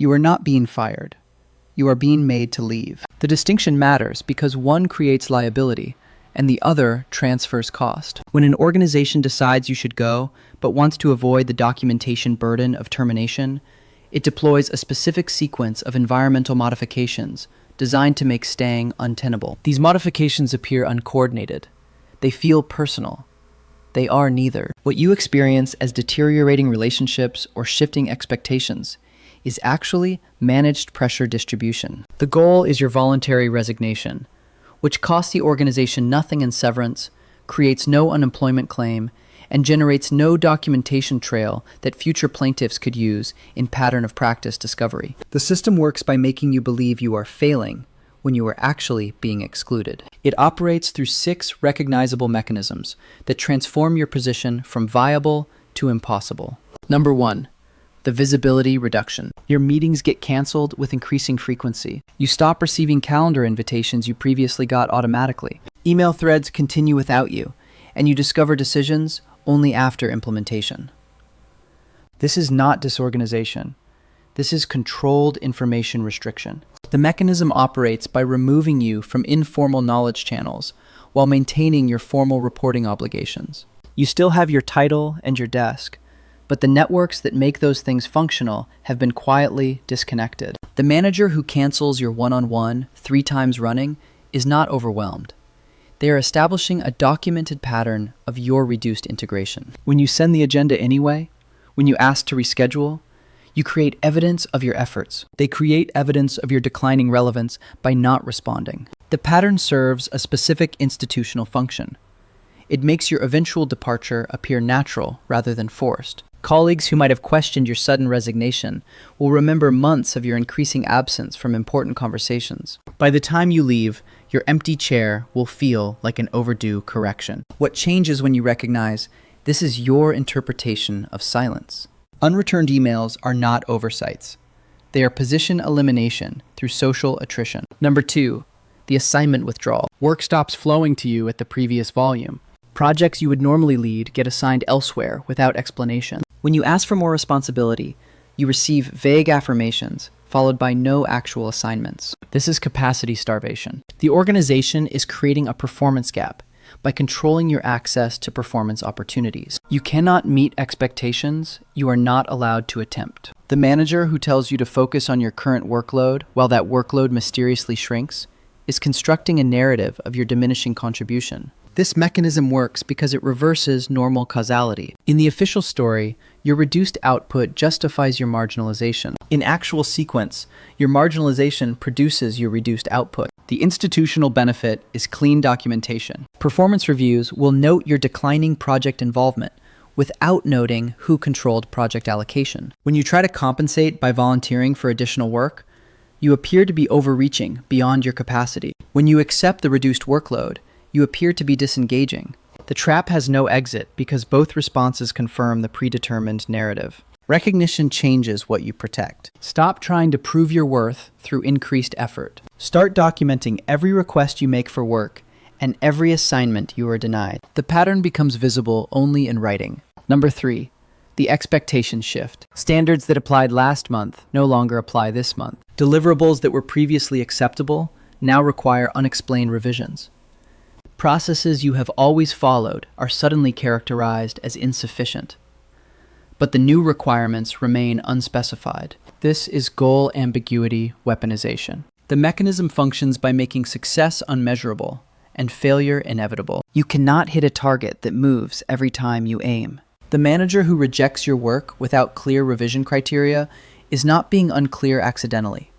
You are not being fired. You are being made to leave. The distinction matters because one creates liability and the other transfers cost. When an organization decides you should go, but wants to avoid the documentation burden of termination, it deploys a specific sequence of environmental modifications designed to make staying untenable. These modifications appear uncoordinated. They feel personal. They are neither. What you experience as deteriorating relationships or shifting expectations is actually managed pressure distribution. The goal is your voluntary resignation, which costs the organization nothing in severance, creates no unemployment claim, and generates no documentation trail that future plaintiffs could use in pattern of practice discovery. The system works by making you believe you are failing when you are actually being excluded. It operates through 6 recognizable mechanisms that transform your position from viable to impossible. Number 1, the visibility reduction. Your meetings get canceled with increasing frequency. You stop receiving calendar invitations you previously got automatically. Email threads continue without you, and you discover decisions only after implementation. This is not disorganization. This is controlled information restriction. The mechanism operates by removing you from informal knowledge channels while maintaining your formal reporting obligations. You still have your title and your desk, but the networks that make those things functional have been quietly disconnected. The manager who cancels your one-on-one 3 times running is not overwhelmed. They are establishing a documented pattern of your reduced integration. When you send the agenda anyway, when you ask to reschedule, you create evidence of your efforts. They create evidence of your declining relevance by not responding. The pattern serves a specific institutional function. It makes your eventual departure appear natural rather than forced. Colleagues who might have questioned your sudden resignation will remember months of your increasing absence from important conversations. By the time you leave, your empty chair will feel like an overdue correction. What changes when you recognize this is your interpretation of silence? Unreturned emails are not oversights. They are position elimination through social attrition. Number 2, the assignment withdrawal. Work stops flowing to you at the previous volume. Projects you would normally lead get assigned elsewhere without explanation. When you ask for more responsibility, you receive vague affirmations followed by no actual assignments. This is capacity starvation. The organization is creating a performance gap by controlling your access to performance opportunities. You cannot meet expectations you are not allowed to attempt. The manager who tells you to focus on your current workload while that workload mysteriously shrinks is constructing a narrative of your diminishing contribution. This mechanism works because it reverses normal causality. In the official story, your reduced output justifies your marginalization. In actual sequence, your marginalization produces your reduced output. The institutional benefit is clean documentation. Performance reviews will note your declining project involvement without noting who controlled project allocation. When you try to compensate by volunteering for additional work, you appear to be overreaching beyond your capacity. When you accept the reduced workload, you appear to be disengaging. The trap has no exit because both responses confirm the predetermined narrative. Recognition changes what you protect. Stop trying to prove your worth through increased effort. Start documenting every request you make for work and every assignment you are denied. The pattern becomes visible only in writing. Number 3, the expectation shift. Standards that applied last month no longer apply this month. Deliverables that were previously acceptable now require unexplained revisions. Processes you have always followed are suddenly characterized as insufficient, but the new requirements remain unspecified. This is goal ambiguity weaponization. The mechanism functions by making success unmeasurable and failure inevitable. You cannot hit a target that moves every time you aim. The manager who rejects your work without clear revision criteria is not being unclear accidentally.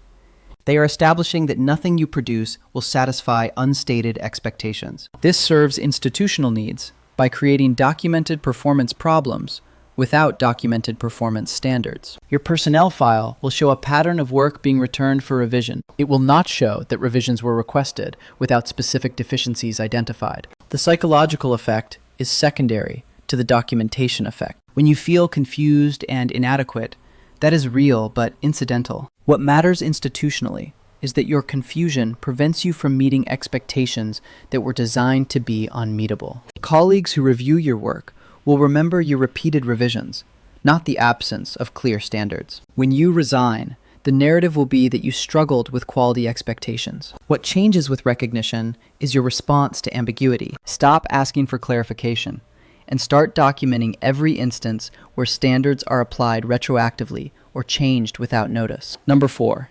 They are establishing that nothing you produce will satisfy unstated expectations. This serves institutional needs by creating documented performance problems without documented performance standards. Your personnel file will show a pattern of work being returned for revision. It will not show that revisions were requested without specific deficiencies identified. The psychological effect is secondary to the documentation effect. When you feel confused and inadequate, that is real but incidental. What matters institutionally is that your confusion prevents you from meeting expectations that were designed to be unmeetable. Colleagues who review your work will remember your repeated revisions, not the absence of clear standards. When you resign, The narrative will be that you struggled with quality expectations. What changes with recognition is your response to ambiguity. Stop asking for clarification and start documenting every instance where standards are applied retroactively or changed without notice. Number 4.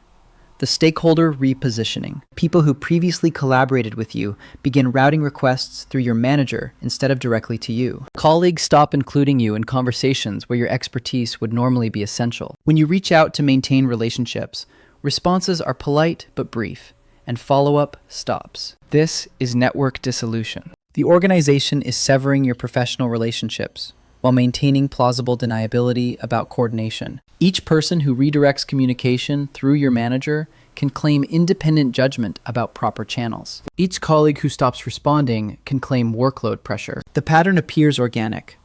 The stakeholder repositioning. People who previously collaborated with you begin routing requests through your manager instead of directly to you. Colleagues stop including you in conversations where your expertise would normally be essential. When you reach out to maintain relationships, responses are polite but brief, and follow-up stops. This is network dissolution. The organization is severing your professional relationships while maintaining plausible deniability about coordination. Each person who redirects communication through your manager can claim independent judgment about proper channels. Each colleague who stops responding can claim workload pressure. The pattern appears organic.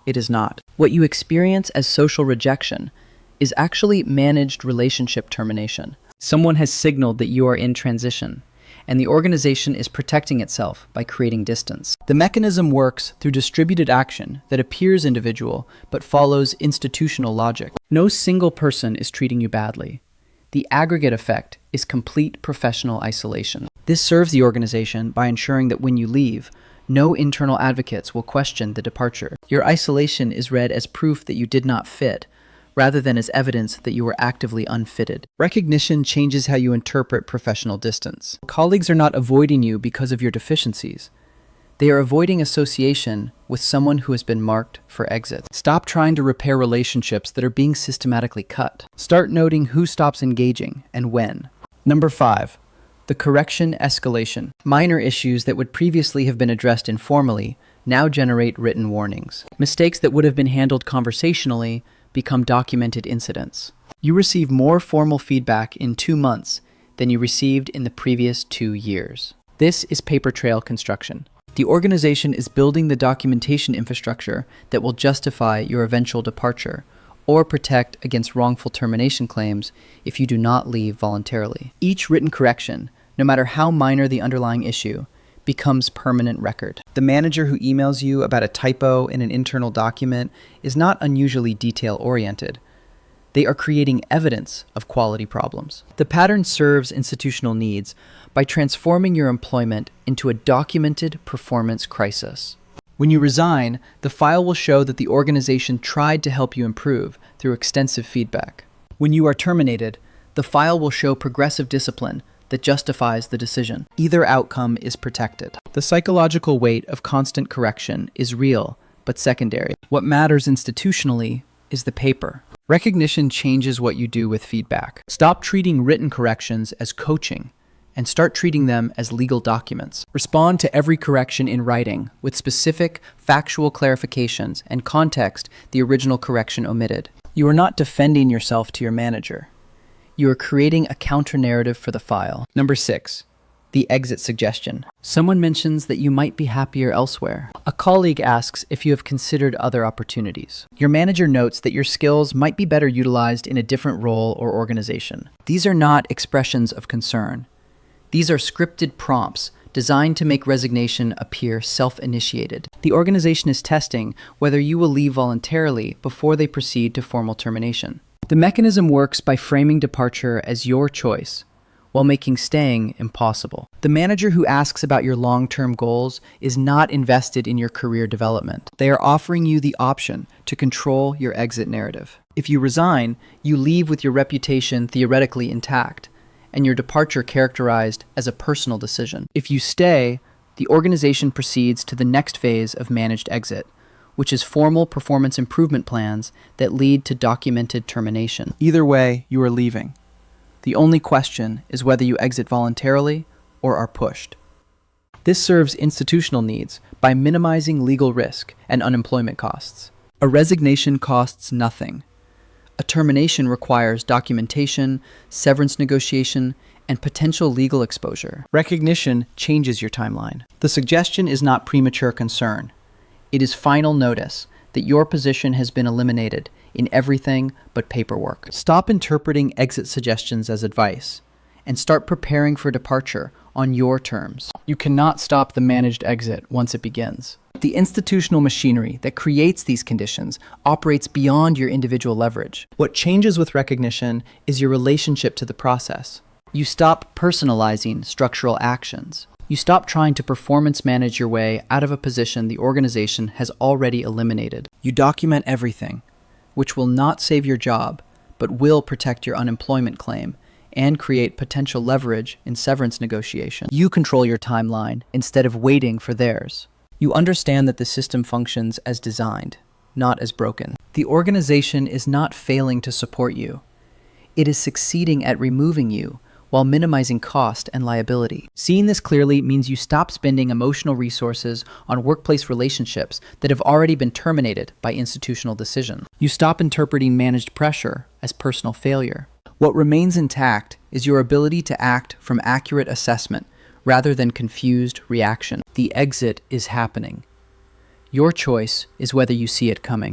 It is not. What you experience as social rejection is actually managed relationship termination. Someone has signaled that you are in transition, and the organization is protecting itself by creating distance. The mechanism works through distributed action that appears individual but follows institutional logic. No single person is treating you badly. The aggregate effect is complete professional isolation. This serves the organization by ensuring that when you leave, no internal advocates will question the departure. Your isolation is read as proof that you did not fit, rather than as evidence that you were actively unfitted. Recognition changes how you interpret professional distance. Colleagues are not avoiding you because of your deficiencies. They are avoiding association with someone who has been marked for exit. Stop trying to repair relationships that are being systematically cut. Start noting who stops engaging and when. Number 5. The correction escalation. Minor issues that would previously have been addressed informally now generate written warnings. Mistakes that would have been handled conversationally become documented incidents. You receive more formal feedback in 2 months than you received in the previous 2 years. This is paper trail construction. The organization is building the documentation infrastructure that will justify your eventual departure or protect against wrongful termination claims if you do not leave voluntarily. Each written correction, no matter how minor the underlying issue, becomes permanent record. The manager who emails you about a typo in an internal document is not unusually detail-oriented. They are creating evidence of quality problems. The pattern serves institutional needs by transforming your employment into a documented performance crisis. When you resign, the file will show that the organization tried to help you improve through extensive feedback. When you are terminated, the file will show progressive discipline that justifies the decision. Either outcome is protected. The psychological weight of constant correction is real, but secondary. What matters institutionally is the paper. Recognition changes what you do with feedback. Stop treating written corrections as coaching and start treating them as legal documents. Respond to every correction in writing with specific, factual clarifications and context the original correction omitted. You are not defending yourself to your manager. You are creating a counter-narrative for the file. Number 6. The exit suggestion. Someone mentions that you might be happier elsewhere. A colleague asks if you have considered other opportunities. Your manager notes that your skills might be better utilized in a different role or organization. These are not expressions of concern. These are scripted prompts designed to make resignation appear self-initiated. The organization is testing whether you will leave voluntarily before they proceed to formal termination. The mechanism works by framing departure as your choice, while making staying impossible. The manager who asks about your long-term goals is not invested in your career development. They are offering you the option to control your exit narrative. If you resign, you leave with your reputation theoretically intact, and your departure characterized as a personal decision. If you stay, the organization proceeds to the next phase of managed exit, which is formal performance improvement plans that lead to documented termination. Either way, you are leaving. The only question is whether you exit voluntarily or are pushed. This serves institutional needs by minimizing legal risk and unemployment costs. A resignation costs nothing. A termination requires documentation, severance negotiation, and potential legal exposure. Recognition changes your timeline. The suggestion is not premature concern. It is final notice that your position has been eliminated in everything but paperwork. Stop interpreting exit suggestions as advice and start preparing for departure on your terms. You cannot stop the managed exit once it begins. the institutional machinery that creates these conditions operates beyond your individual leverage. What changes with recognition is your relationship to the process. You stop personalizing structural actions. You stop trying to performance manage your way out of a position the organization has already eliminated. You document everything, which will not save your job, but will protect your unemployment claim and create potential leverage in severance negotiations. You control your timeline instead of waiting for theirs. You understand that the system functions as designed, not as broken. The organization is not failing to support you. It is succeeding at removing you while minimizing cost and liability. Seeing this clearly means you stop spending emotional resources on workplace relationships that have already been terminated by institutional decision. You stop interpreting managed pressure as personal failure. What remains intact is your ability to act from accurate assessment rather than confused reaction. The exit is happening. Your choice is whether you see it coming.